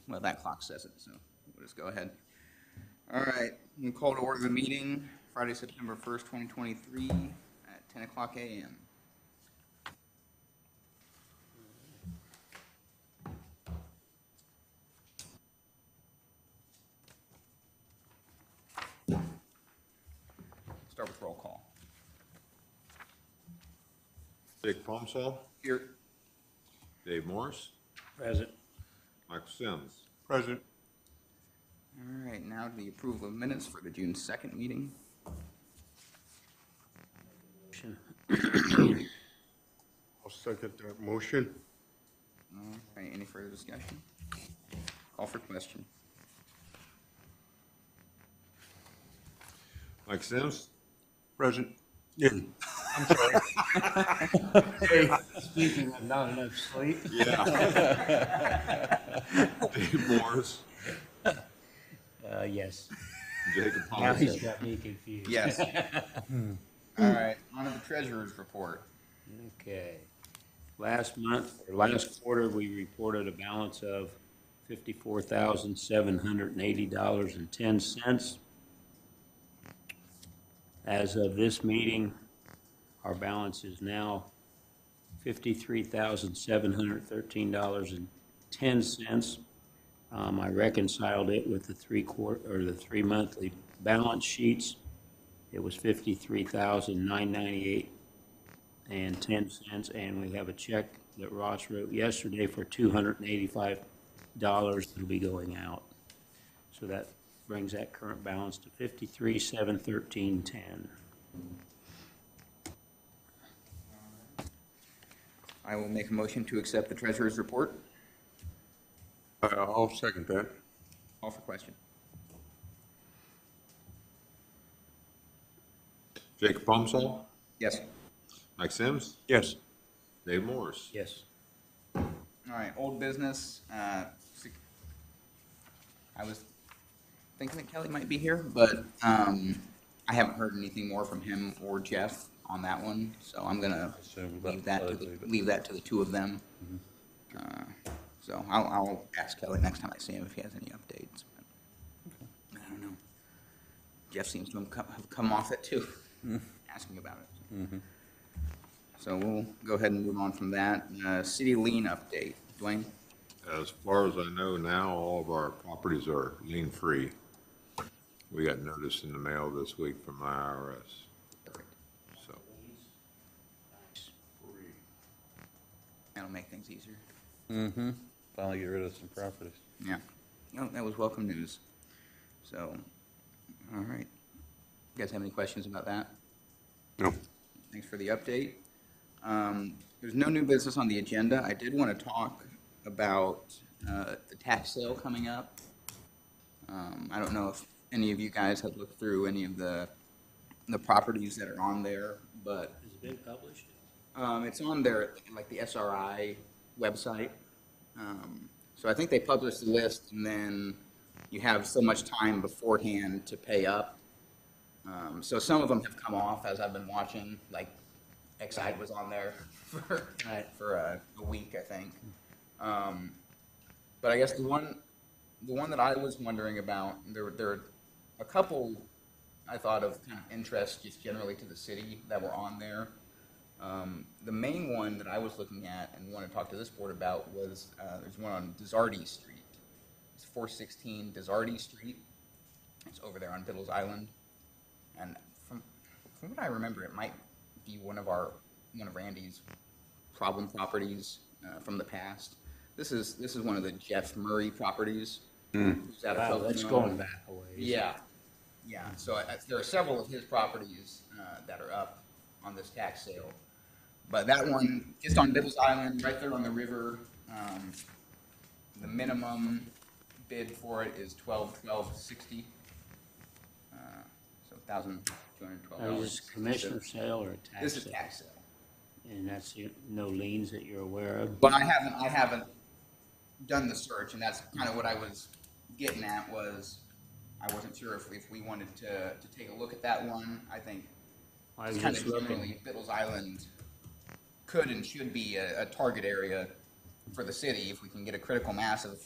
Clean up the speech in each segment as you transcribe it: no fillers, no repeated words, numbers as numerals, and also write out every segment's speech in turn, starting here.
Well, that clock says it, so we'll just go ahead. All right, we'll call to order the meeting, Friday, September 1st, 2023, at 10 o'clock a.m. Start with roll call. Jake Palmsall, Here. Dave Morris, Present. Michael Sims. Present. All right, now to the approval of minutes for the June 2nd meeting. I'll second that motion. All right, any further discussion? Call for question. Mike Sims, Present. Yeah. I'm sorry. Hey, speaking of not enough sleep. yeah. Dave Morris, Yes. Jacob Now he's Palmsall. got me confused. Yes. All right, on to the treasurer's report. Okay. Last quarter, we reported a balance of $54,780.10. As of this meeting, our balance is now $53,713.10. I reconciled it with the three monthly balance sheets. It was $53,998.10, and we have a check that Ross wrote yesterday for $285 that'll be going out. So that brings that current balance to $53,713.10. I will make a motion to accept the treasurer's report. I'll second that. Call for question. Jacob Palmsall, Yes. Mike Sims, Yes. Dave Morris. Yes. All right, old business. I was thinking that Kelly might be here, but I haven't heard anything more from him or Jeff on that one, so I'm gonna leave that to the two of them. So I'll ask Kelly next time I see him if he has any updates. But I don't know. Jeff seems to have come off it too, asking about it. So we'll go ahead and move on from that. City lien update. Dwayne? As far as I know now, all of our properties are lien-free. We got notice in the mail this week from the IRS. Perfect. So, That'll make things easier. Mm-hmm. Finally get rid of some properties. Yeah. No, that was welcome news. So, all right. You guys have any questions about that? No. Thanks for the update. There's no new business on the agenda. I did want to talk about the tax sale coming up. I don't know if any of you guys have looked through any of the properties that are on there, but Has it been published? it's on their, like, the SRI website. So I think they publish the list, and then you have so much time beforehand to pay up. So some of them have come off as I've been watching, like Exide was on there for a week, I think. But I guess the one that I was wondering about, there are a couple I thought of kind of interest just generally to the city that were on there. The main one that I was looking at and want to talk to this board about was there's one on Desarty Street. It's 416 Desarty Street. It's over there on Biddle's Island. And from what I remember, it might be one of Randy's problem properties from the past. This is one of the Jeff Murray properties. Who's out of Wow, that's Pocono. going back a ways. Yeah. So there are several of his properties that are up on this tax sale. But that one, just on Biddle's Island, right there on the river, the minimum bid for it is $12.60. So $1,212. Is this commissioner sale or a tax sale? This is tax sale. And that's no liens that you're aware of? But I haven't done the search, and that's kind of what I was getting at, was I wasn't sure if we wanted to take a look at that one. I think I was kind just of looking. generally Biddle's Island could and should be a target area for the city if we can get a critical mass of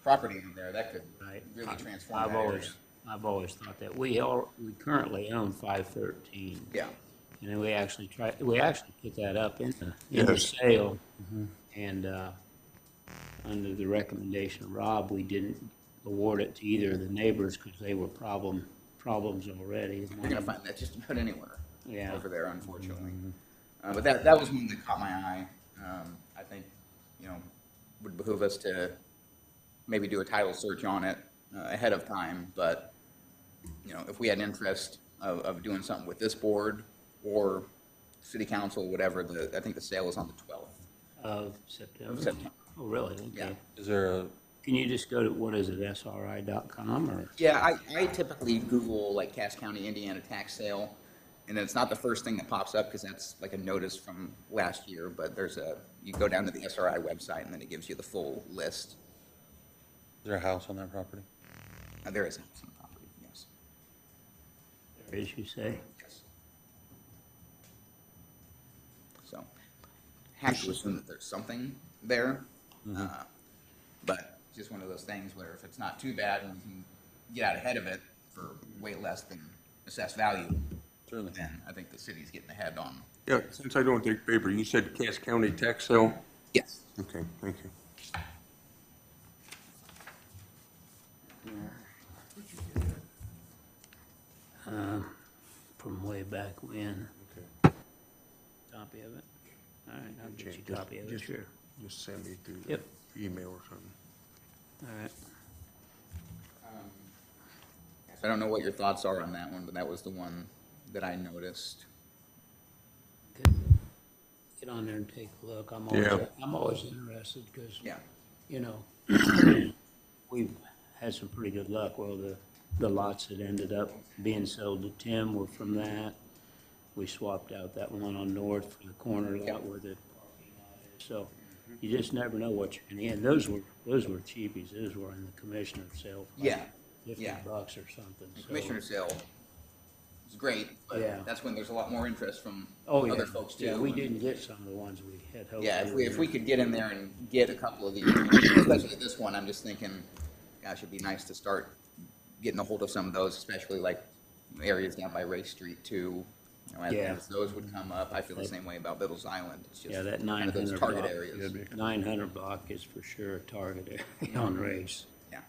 property in there, that could Right. really transform that area. I've always thought that. We currently own 513. Yeah, And then we actually put that up in the Yes. sale. And, under the recommendation of Rob, we didn't award it to either of the neighbors because they were problems already. you're gonna find that just about anywhere Yeah. over there, unfortunately. But that was one that caught my eye. I think, would behoove us to maybe do a title search on it ahead of time, but, if we had interest of doing something with this board or city council, whatever, I think the sale is on the 12th. Of September. Of September. Oh, really? Okay. Yeah. Is there a, Can you just go to, what is it, SRI.com or? Yeah, I typically Google like Cass County, Indiana tax sale, and then it's not the first thing that pops up because that's like a notice from last year, but you go down to the SRI website and then it gives you the full list. is there a house on that property? There is a house on the property, yes. There is, you say? Yes. So, have to assume that there's something there, but it's just one of those things where if it's not too bad and we can get out ahead of it for way less than assessed value, Certainly. then I think the city's getting ahead on. Yeah, since I don't take paper, you said Cass County tax sale? Yes. Okay, thank you. From way back when. Okay. Copy of it? All right, I'll get you a copy of it, Just- sure. Just send me through Yep. email or something. All right. I don't know what your thoughts are on that one, but that was the one that I noticed. Good. Get on there and take a look. Yeah. I'm always interested because, Yeah. We've had some pretty good luck. Well, the lots that ended up being sold to Tim were from that. We swapped out that one on North for the corner lot where the parking lot is. So you just never know what you're gonna get. And those were cheapies. Those were in the commissioner's sale. For Yeah. $50 Yeah. or something. The So- commissioner sale is great, but Yeah. that's when there's a lot more interest from Oh, yeah. other folks too. Yeah, we didn't get some of the ones we had hoped. Yeah, we if would. we could get in there and get a couple of these, especially this one, I'm just thinking, gosh, it'd be nice to start getting a hold of some of those, especially like areas down by Race Street too. Yeah. As those would come up, I feel the same way about Biddle's Island. It's just Yeah, that kind of those 900 target block. areas. 900 block is for sure a target area on race. Yeah.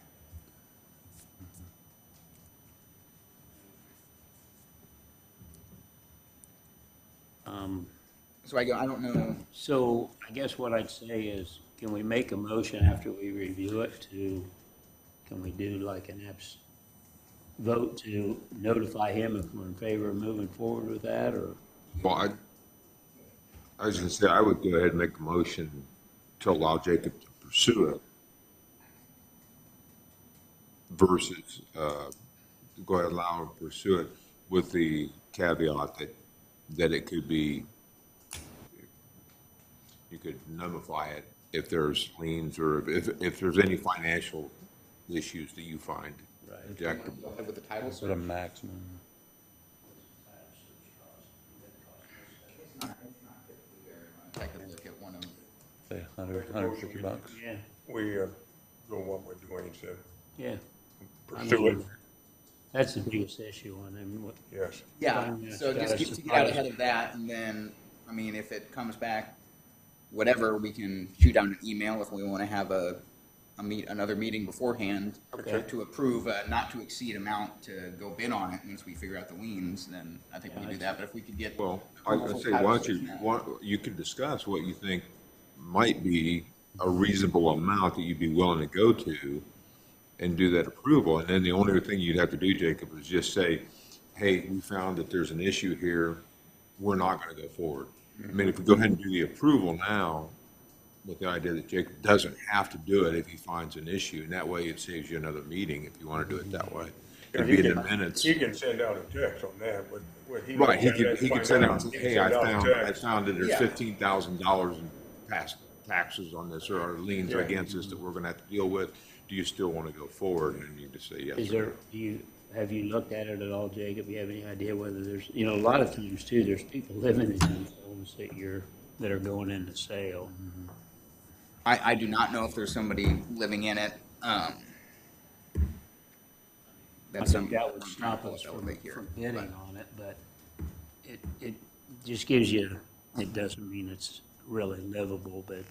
So I don't know. So I guess what I'd say is, can we make a motion after we review it can we do like an vote to notify him if we're in favor of moving forward with that, or? Well, I was gonna say, I would go ahead and make a motion to allow Jacob to pursue it versus, go ahead and allow him to pursue it with the caveat that it could be, you could nullify it if there's liens or if there's any financial issues that you find Right. objectionable. Go ahead with the title Sort of search. maximum. I could look at one of, Say 150 bucks. Yeah, We go what we're doing, so yeah. I pursue it, mean, that's the biggest issue on them. yes. yeah, Finance so just guys to get out surprised. ahead of that, and then, I mean, if it comes back, whatever, we can shoot out an email if we want to have another meeting beforehand Okay. to approve a not to exceed amount to go bid on it. Once we figure out the liens, then I think we can do that, but if we could get. Well, I'd say, why don't you could discuss what you think might be a reasonable amount that you'd be willing to go to and do that approval. And then the only thing you'd have to do, Jacob, is just say, hey, we found that there's an issue here. We're not going to go forward. I mean, if we go ahead and do the approval now with the idea that Jacob doesn't have to do it if he finds an issue, and that way it saves you another meeting if you want to do it that way. It'd be in the minutes. He can send out a text on that, but what he. Right, he knows, could, let's he could find send out out. and say, He can hey, I send out a found text. that there's Yeah. $15,000 in past taxes on this or liens Yeah. against us that we're gonna have to deal with. Do you still want to go forward? And you just say yes. Is or there, have you looked at it at all, Jacob? You have any idea whether there's, a lot of times too, there's people living in these homes that are going into sale. I do not know if there's somebody living in it. I That's think that would I'm trying to stop pull us up from elevate here, bidding but- on it, but it just gives you, it doesn't mean it's really livable, but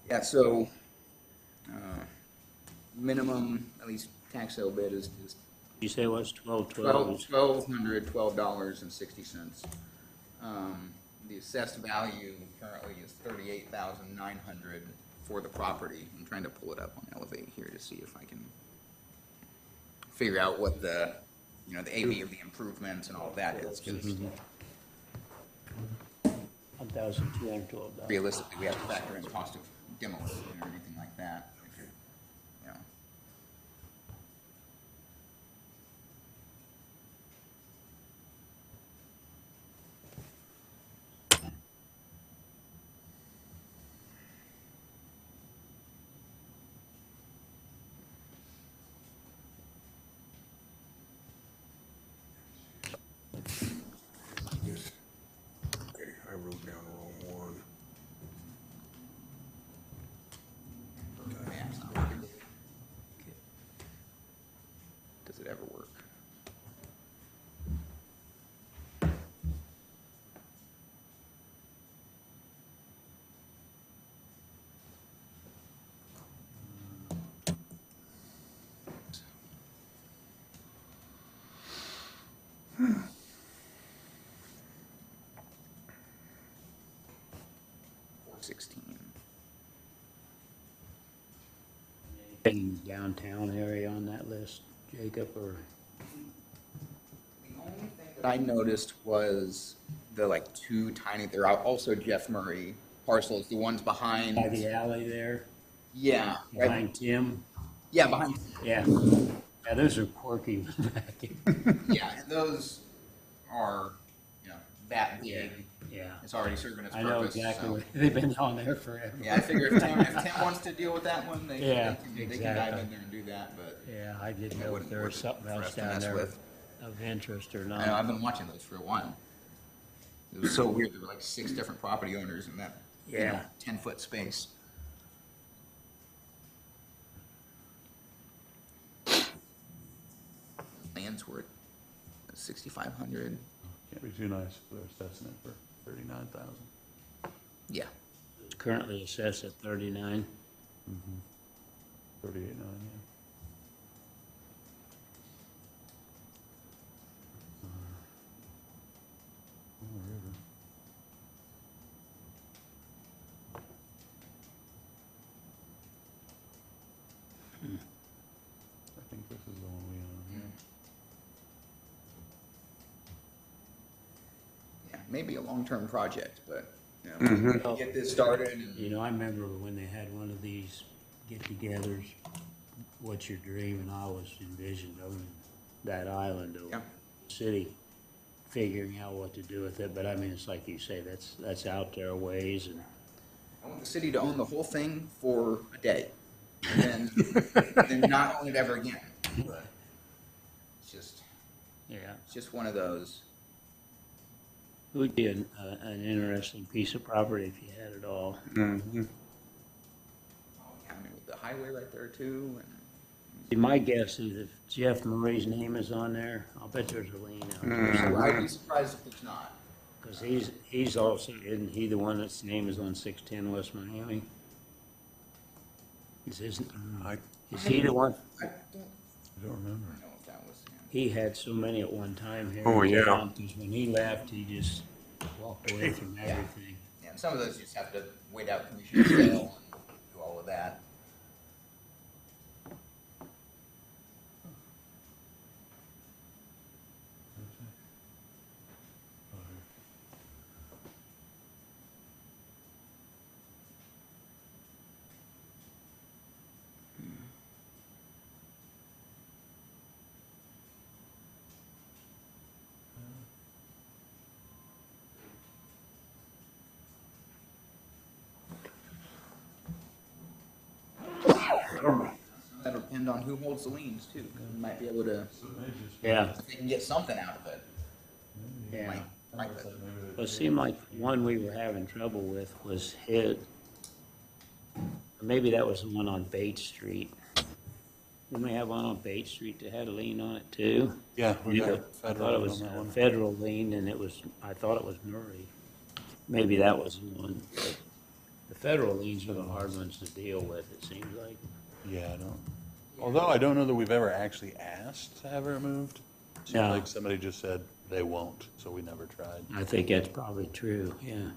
Yeah, so, minimum, at least tax sale bid is you say it was 1212? $1,212.60. The assessed value currently is $38,900 for the property. I'm trying to pull it up on Elevate here to see if I can figure out what the, you know, the AV of the improvements and all of that is, because $1,212. realistically, we have to factor in the cost of demolition or anything like that. You know. Okay, I wrote down the wrong one. Yeah, it's not working. Does it ever work? $416. Anything downtown area on that list, Jacob, or? The only thing that I noticed was the like two tiny, they're also Jeff Murray parcels, the ones behind. By the alley there, Yeah, right, behind Tim? yeah, behind, Yeah. Yeah, those are quirky looking. yeah, and those are, you know, that Yeah, big. yeah. It's already serving its I know purpose, exactly, so. what they've been on there forever. Yeah, I figure if Tim wants to deal with that one, Yeah, they can dive exactly. in there and do that, but. Yeah, I didn't It know if wouldn't there work was something for else us to down mess there with. of interest or I know, not. I've been watching those for a while. It was so weird, there were like 6 different property owners in that, you know, Yeah. 10-foot space. Lands were at 6,500. Can't be too nice if they're assessing it for 39,000. Yeah. It's currently assessed at 39. 38.9, yeah. Oh, river. I think this is the one we own. Yeah, maybe a long-term project, but, you know, get this started and. You know, I remember when they had one of these get-togethers, what's your dream, and I always envisioned owning that island Yeah. of city, figuring out what to do with it, but I mean, it's like you say, that's out there a ways, and I want the city to own the whole thing for a day, and then not own it ever again. But yeah. it's just one of those. It would be an interesting piece of property if you had it all. Mm-hmm. I mean, with the highway right there too, and See, my guess is if Jeff Murray's name is on there, I'll bet there's a lien out there. so I'd be surprised if there's not. Because he's also, isn't he the one that's name is on 610 West Miami? Is he the one? I don't I don't remember. know if that was him. He had so many at one time here. Oh, in yeah. town, 'cause when he left, he just walked away from everything. Yeah, and some of those you just have to wait out commission sale and do all of that. That'll depend on who holds the liens too, 'cause we might be able to, Yeah, if they can get something out of it, yeah. might Right. Well, it seemed like one we were having trouble with was hit. Maybe that was the one on Bates Street. Didn't we have one on Bates Street that had a lien on it too? Yeah, we got I federal thought it on was that a one. federal lien and I thought it was Murray. Maybe that was the one. But the federal liens are the hard ones to deal with, it seems like. Yeah, I don't, although I don't know that we've ever actually asked to have it removed. Seems No. like somebody just said they won't, so we never tried. I think that's probably true, yeah.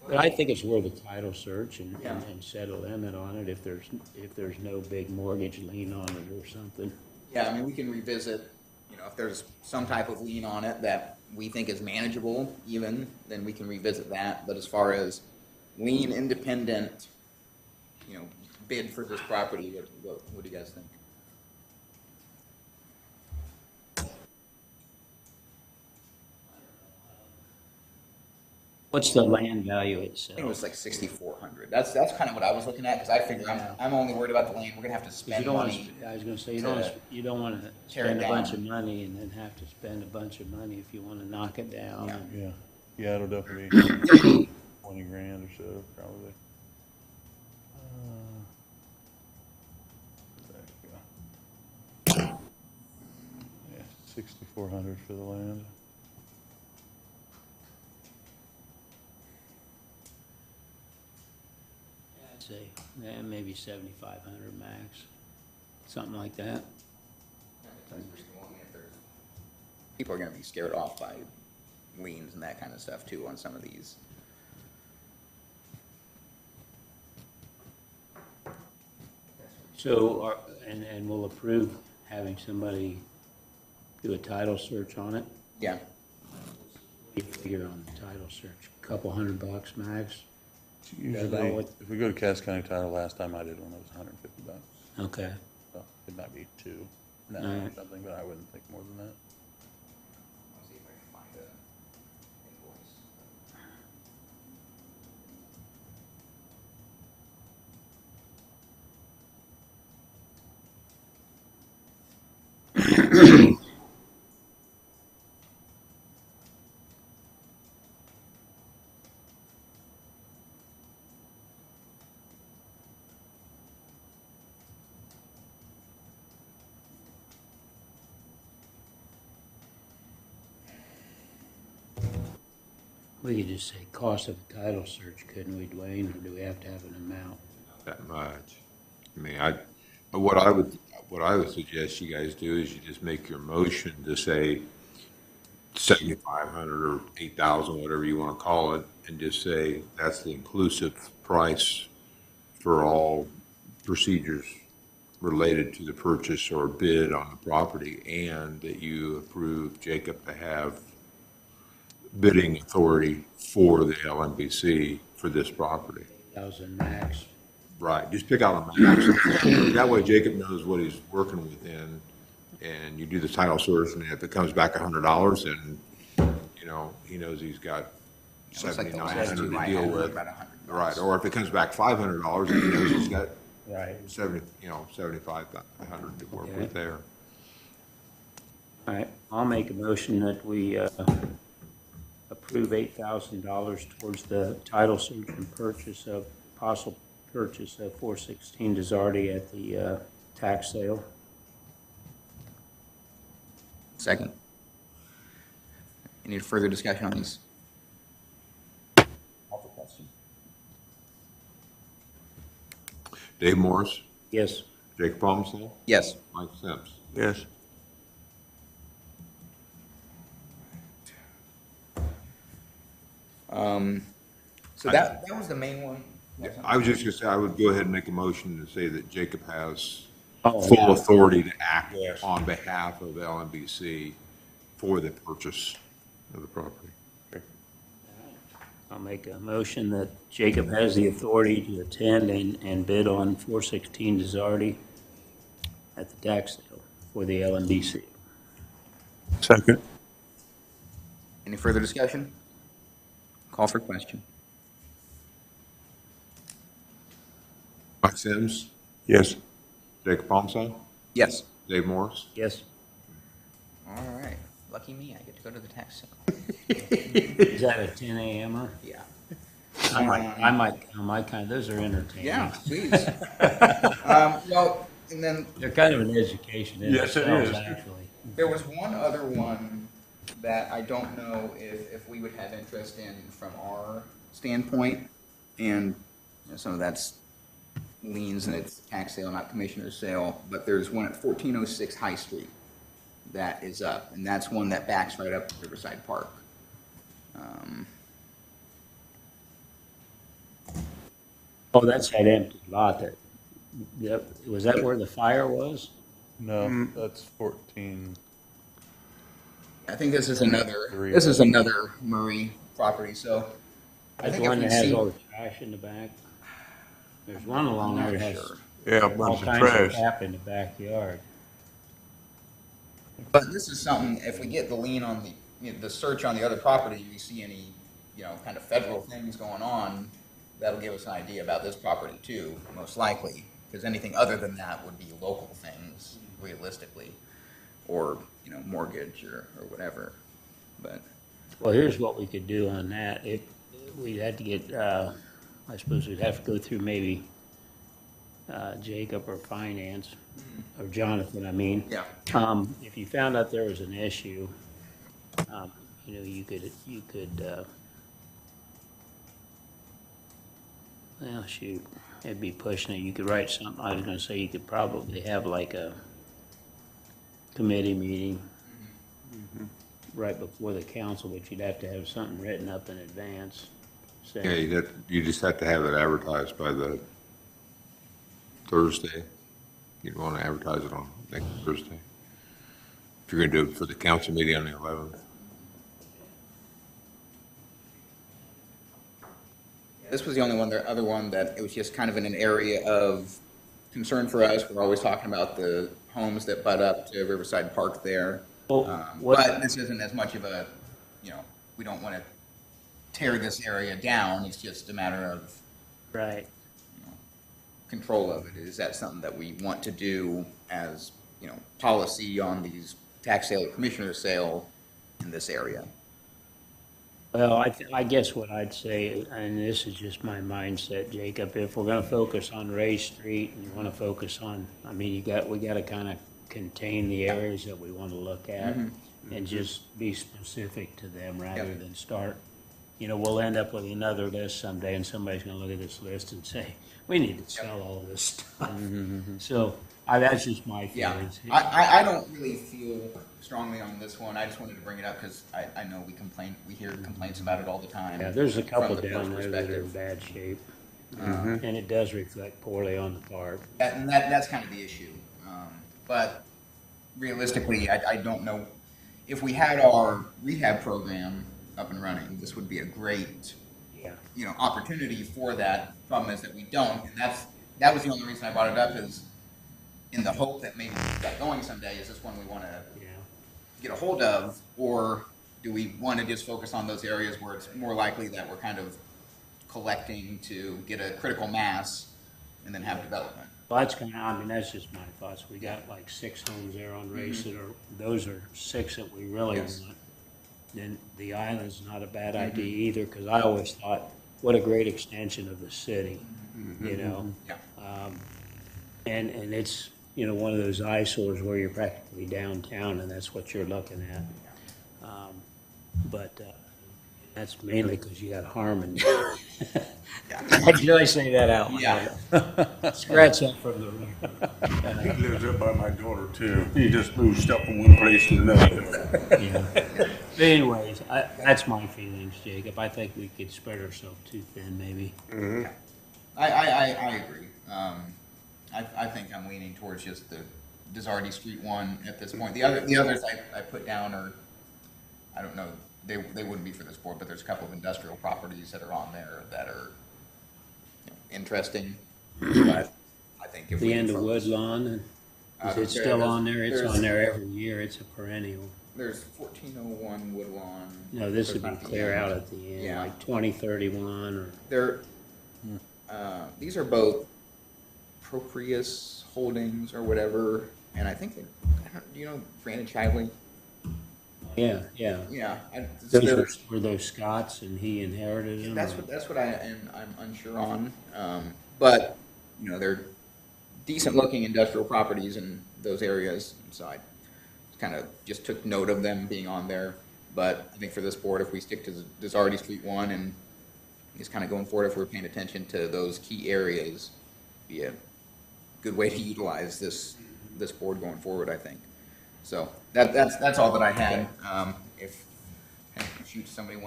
But I think it's worth a title search and set a limit on it if there's no big mortgage lien on it or something. Yeah, I mean, we can revisit, if there's some type of lien on it that we think is manageable even, then we can revisit that. But as far as lien independent, bid for this property, what do you guys think? What's the land value I think it itself? was like 6,400. That's kind of what I was looking at, because I figured I'm only worried about the land. We're gonna have to 'Cause spend you don't want money. to, I was gonna say, to you don't want to tear it spend a bunch down. of money and then have to spend a bunch of money if you want to knock it down. Yeah. Yeah, yeah, it'll definitely be 20 grand or so, probably. There you go. Yeah, 6,400 for the land. I'd say, maybe 7,500 max, something like that. People are gonna be scared off by liens and that kind of stuff too on some of these. So, and we'll approve having somebody do a title search on it? Yeah. What do you figure on the title search? A couple $100 max? Usually, about what- if we go to Cass County Title, last time I did one, it was $150. Okay. So it might be two now or Alright. something, but I wouldn't think more than that. Let's see if I can find a invoice. We could just say cost of a title search, couldn't we, Dwayne, or do we have to have an amount? That much. I mean, what I would suggest you guys do is you just make your motion to say 7,500 or 8,000, whatever you want to call it, and just say that's the inclusive price for all procedures related to the purchase or bid on the property, and that you approve Jacob to have bidding authority for the LMBC for this property. 1,000 max. Right, just pick out a max. That way Jacob knows what he's working within, and you do the title search, and if it comes back $100, then, he knows he's got It looks like the last 7,900 two to I deal had were with. about $100. Right, or if it comes back $500, then he knows he's got Right. 7,500 to work Okay. with there. All right, I'll make a motion that we approve $8,000 towards the title search and possible purchase of 416 Desarty at the tax sale. Second. Any further discussion on these? Call for question. Dave Morris, Yes. Jacob Palmsall, Yes. Mike Sims. Yes. So that was the main one. I was just gonna say, I would go ahead and make a motion to say that Jacob has Oh, full yeah. authority to act Yes. on behalf of LMBC for the purchase of the property. I'll make a motion that Jacob has the authority to attend and bid on 416 Desarty at the tax sale for the LMBC. Second. Any further discussion? Call for question. Mike Sims, Yes. Jacob Palmsall, Yes. Dave Morris. Yes. All right. Lucky me, I get to go to the tax sale. Is that a 10 a.m.er? Yeah. I might kind of, those are entertaining. Yeah, please. Well, and then They're kind of an education in Yes, it themselves, is. actually. there was one other one that I don't know if we would have interest in from our standpoint, and some of that's liens and it's tax sale, not commissioner's sale, but there's one at 1406 High Street that is up, and that's one that backs right up to Riverside Park. Oh, that's that empty lot that, yep, was that where the fire was? No, that's 14. I think this is Three. another Murray property, so I That's think the if one we that has see. all the trash in the back? There's one along there I'm that not has sure. Yeah, a all bunch of kinds of trash. crap in the backyard. But this is something, if we get the lien on the search on the other property, we see any, kind of federal things going on, that'll give us an idea about this property too, most likely. Because anything other than that would be local things, realistically, or, mortgage or whatever. But, Well, here's what we could do on that. If we'd have to get, I suppose we'd have to go through maybe Jacob or finance, or Jonathan, I mean. yeah, If you found out there was an issue, you could, well, shoot, it'd be pushing it. You could write something, I was gonna say you could probably have like a committee meeting right before the council, but you'd have to have something written up in advance. Yeah, saying- you just have to have it advertised by the Thursday. You'd want to advertise it on next Thursday. If you're going to do it for the council meeting on the 11th. this was the only one, the other one that it was just kind of in an area of concern for us. We're always talking about the homes that butt up to Riverside Park there. Well, what- But this isn't as much of a, we don't want to tear this area down. It's just a matter of Right. control of it. Is that something that we want to do as, policy on these tax sale or commissioner sale in this area? Well, I guess what I'd say, and this is just my mindset, Jacob, if we're gonna focus on Ray Street and you wanna focus on, we gotta kinda contain the areas that we wanna look at and just be specific to them rather Yeah. than start, we'll end up with another list someday and somebody's gonna look at this list and say, we need to sell all this stuff. So, that's just my Yeah, feelings. I don't really feel strongly on this one. I just wanted to bring it up because I know we hear complaints about it all the time. Yeah, there's a couple from the down park's there that are in perspective. bad shape. And it does reflect poorly on the park. That's kind of the issue. But realistically, I don't know, if we had our rehab program up and running, this would be a great, Yeah. opportunity for that. Problem is that we don't, and that was the only reason I brought it up, is in the hope that maybe we get that going someday. Is this one we want to Yeah. get a hold of, or do we want to just focus on those areas where it's more likely that we're kind of collecting to get a critical mass and then have development? Well, that's that's just my thoughts. We got like 6 homes there on Race that those are 6 that we really Yes. want. Then the island's not a bad idea either, because I always thought, what a great extension of the city, Yeah. And it's, one of those eyesores where you're practically downtown and that's what you're looking at. But that's mainly because you got Harmon. Did I say that out loud? Yeah. Scratch that from the record. He lives up by my daughter too. He just moves stuff from one place to another. Yeah. But anyways, that's my feelings, Jacob. I think we could spread ourselves too thin, maybe. I agree. I think I'm leaning towards just the Desardi Street one at this point. The others I put down are, I don't know, they wouldn't be for this board, but there's a couple of industrial properties that are on there that are interesting. But I think if The we end of focus- Woodlawn, is it still there's- on there? It's there's- on there every year. It's a perennial. There's 1401 Woodlawn. No, this There's would be not the clear end. out at the end, Yeah. like 2031 or, These are both Proprius Holdings or whatever, and I think do you know Brandon Chively? Yeah, yeah. Yeah, so Were those Scots and he inherited them? that's what I'm unsure on. But they're decent looking industrial properties in those areas, so I kind of just took note of them being on there. But I think for this board, if we stick to the Desarty Street one and just kind of going forward, if we're paying attention to those key areas, be a good way to utilize this board going forward, I think. So that's all that I had. If shoot, somebody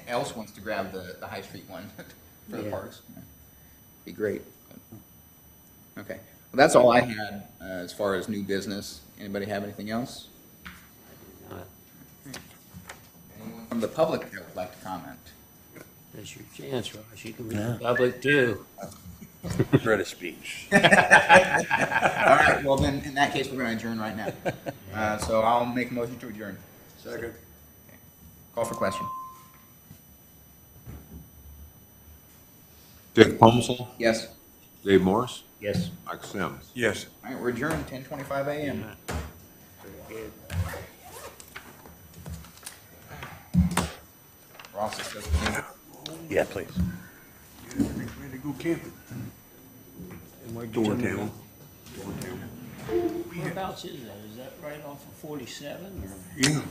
else wants to grab the High Street one for the Yeah. parks, be great. Okay, well, that's all I had as far as new business. Anybody have anything else? Anyone from the public that would like to comment? That's your chance, Ross. You can be in public too. Read a speech. All right, well then, in that case, we're going to adjourn right now. So I'll make a motion to adjourn. Second. Call for question. Dick Pomsel, Yes. Dave Morris, Yes. Mike Sims. Yes. All right, we're adjourned, 10:25 a.m. Very good. Ross is supposed to Yeah, please. Ready to go camping. And where'd you Door come in? town. Door town. Whereabouts is that? Is that right off of 47 or? Yeah,